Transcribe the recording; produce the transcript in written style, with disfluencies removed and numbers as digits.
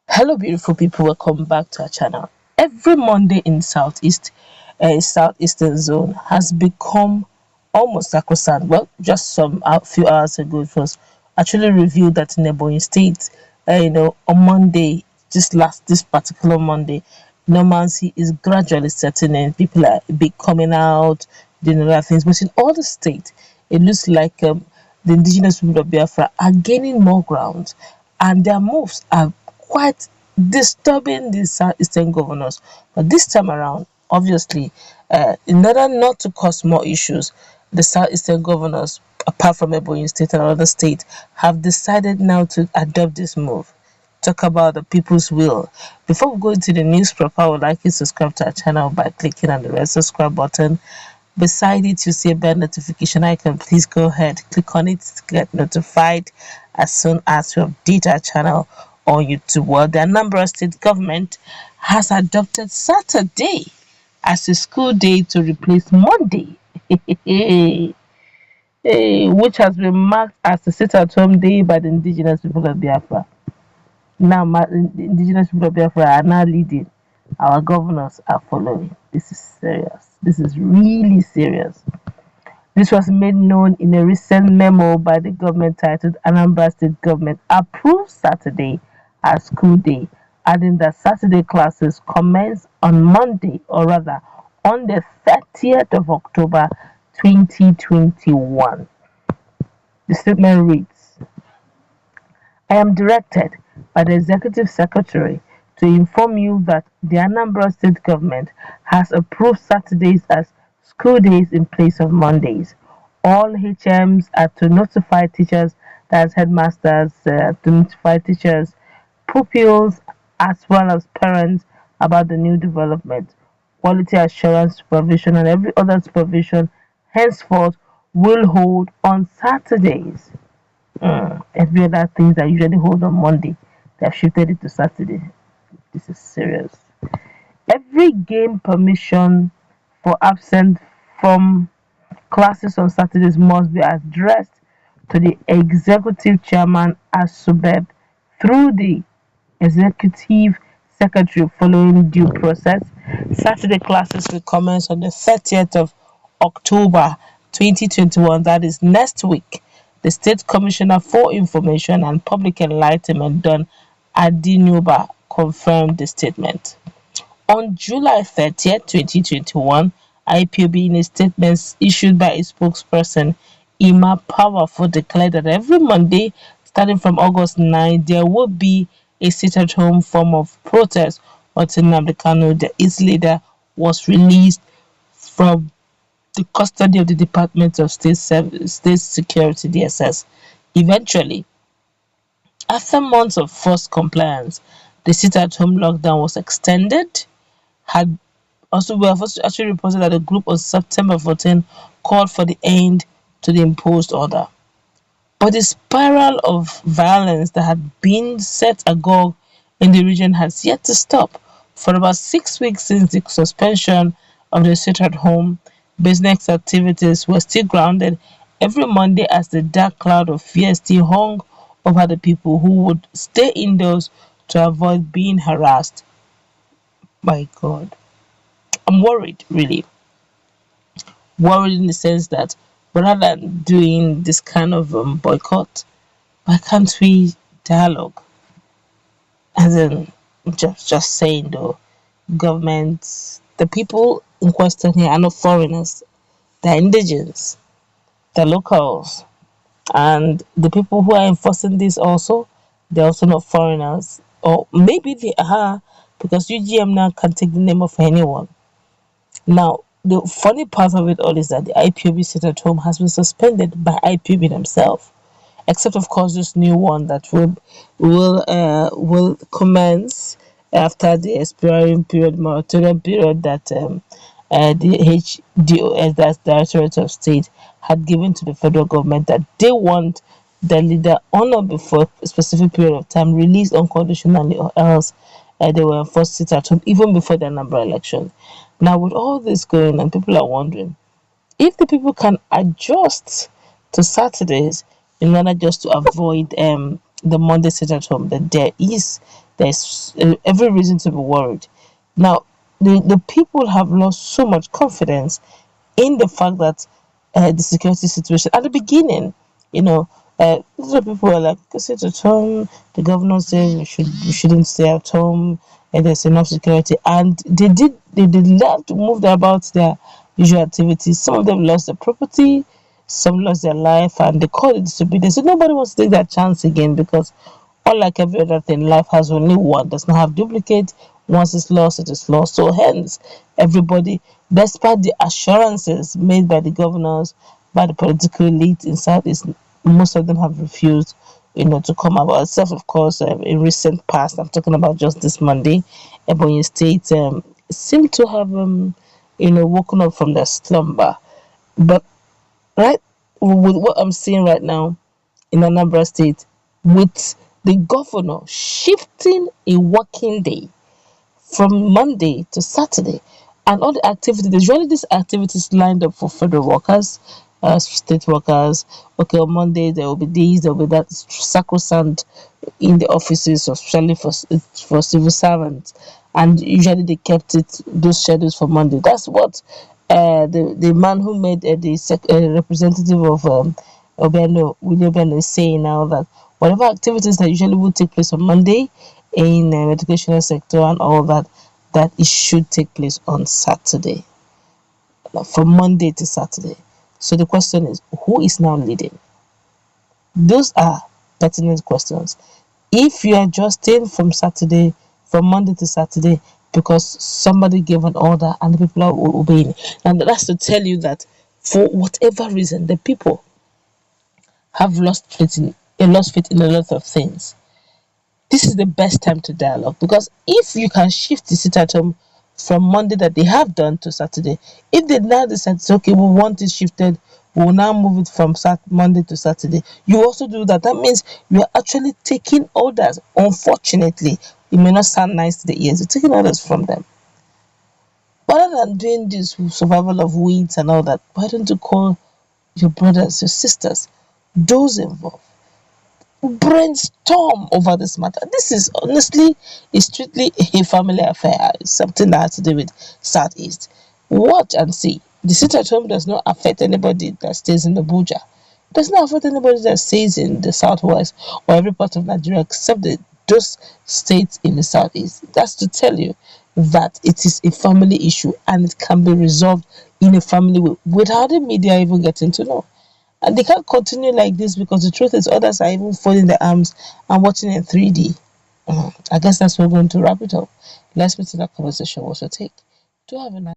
Hello, beautiful people. Welcome back to our channel. Every Monday in southeastern zone has become almost sacrosanct. Well, just some a few hours ago, it was actually revealed that in Ebonyi State, on Monday, this particular Monday, normalcy is gradually setting in. People are be coming out, doing other things, but in all the state, it looks like the indigenous people of Biafra are gaining more ground, and their moves are quite disturbing the southeastern governors. But this time around, obviously, in order not to cause more issues, the southeastern governors, apart from Ebonyi State and other states, have decided now to adopt this move. Talk about the people's will. Before we go into the news proper, I would like you to subscribe to our channel by clicking on the red subscribe button. Beside it, you see a bell notification icon. Please go ahead, click on it to get notified as soon as we update our channel on YouTube. Well, the Anambra state government has adopted Saturday as a school day to replace Monday, which has been marked as a sit-at-home day by the indigenous people of Biafra. Now, the indigenous people of Biafra are now leading. Our governors are following. This is serious. This is really serious. This was made known in a recent memo by the government titled Anambra State Government Approved Saturday as School Day, adding that Saturday classes commence on Monday, or rather on the 30th of October 2021. The statement reads, I am directed by the Executive Secretary to inform you that the Anambra State Government has approved Saturdays as school days in place of Mondays. All HMs are to notify teachers, that's headmasters, to notify teachers, pupils, as well as parents about the new development. Quality assurance supervision and every other supervision henceforth will hold on Saturdays. Every other things that usually hold on Monday, they have shifted it to Saturday. This is serious. Every game permission for absent from classes on Saturdays must be addressed to the executive chairman as SUBEB through the executive secretary following due process. Saturday classes will commence on the 30th of October 2021, that is next week. The State Commissioner for Information and Public Enlightenment, Don Adinuba, confirmed the statement. On July 30th, 2021, IPOB, in a statement issued by its spokesperson, Ima Powerful, declared that every Monday, starting from August 9, there will be a sit-at-home form of protest until Nnamdi Kanu, its leader, was released from the custody of the Department of State Security (DSS). Eventually, after months of forced compliance, the sit-at-home lockdown was extended. We have also actually reported that a group on September 14 called for the end to the imposed order. But the spiral of violence that had been set agog in the region has yet to stop. For about 6 weeks since the suspension of the sit-at-home, business activities were still grounded every Monday as the dark cloud of fear still hung over the people who would stay indoors to avoid being harassed. My God. I'm worried, really. Worried in the sense that rather than doing this kind of boycott, why can't we dialogue? As in, just saying though, governments, the people in question here are not foreigners, they're indigenous, they're locals, and the people who are enforcing this also, they're also not foreigners, or maybe they are, because UGM now can take the name of anyone. Now, the funny part of it all is that the IPOB sit-at-home has been suspended by IPOB themselves, except of course this new one that will commence after the expiring period, moratorium period, that the HDOS, that's Directorate of State, had given to the federal government, that they want the leader on or before a specific period of time released unconditionally, or else they were forced to sit at home even before the number election. Now, with all this going on, people are wondering if the people can adjust to Saturdays in order just to avoid the Monday sit at home, that there is there's every reason to be worried. Now, the people have lost so much confidence in the fact that the security situation at the beginning, you know, lots of people were like, "Go sit at home." The governor says we shouldn't stay at home, and there's enough security, and they did love to move about their usual activities. Some of them lost their property, some lost their life, and they called it disobedience. So nobody wants to take that chance again because, unlike every other thing, life has only one, does not have duplicate. Once it's lost, it is lost. So hence, everybody, despite the assurances made by the governors, by the political elite in Southeast, most of them have refused, to come about. Except, of course, in recent past, I'm talking about just this Monday, Ebonyi State seemed to have, woken up from their slumber. But right with what I'm seeing right now in Anambra State, with the governor shifting a working day from Monday to Saturday, and all the activities, there's really these activities lined up for federal workers, state workers. Okay, on Monday there will be these, there will be that sacrosanct in the offices, especially for civil servants, and usually they kept it those schedules for Monday. That's what the man who made the representative of Obeno, William Obeno, is saying now, that whatever activities that usually would take place on Monday in educational sector and all that, that it should take place on Saturday, from Monday to Saturday. So the question is, who is now leading? Those are pertinent questions. If you are adjusting from Monday to Saturday because somebody gave an order and the people are obeying, and that's to tell you that for whatever reason, the people have lost faith in a lot of things. This is the best time to dialogue, because if you can shift the sit at home from Monday that they have done to Saturday, if they now decide, okay, we want it shifted, we will now move it from Monday to Saturday, you also do that. That means you are actually taking orders. Unfortunately, it may not sound nice to the ears, you're taking orders from them. Rather than doing this survival of weeds and all that, why don't you call your brothers, your sisters, those involved, brainstorm over this matter? This is honestly, is strictly a family affair. It's something that has to do with Southeast. Watch and see. The sit at home does not affect anybody that stays in the Buja. It does not affect anybody that stays in the Southwest or every part of Nigeria except those states in the Southeast. That's to tell you that it is a family issue and it can be resolved in a family way without the media even getting to know. And they can't continue like this, because the truth is others are even folding their arms and watching in 3D. I guess that's where we're going to wrap it up. Let's meet in that conversation. What's your take? Do have a nice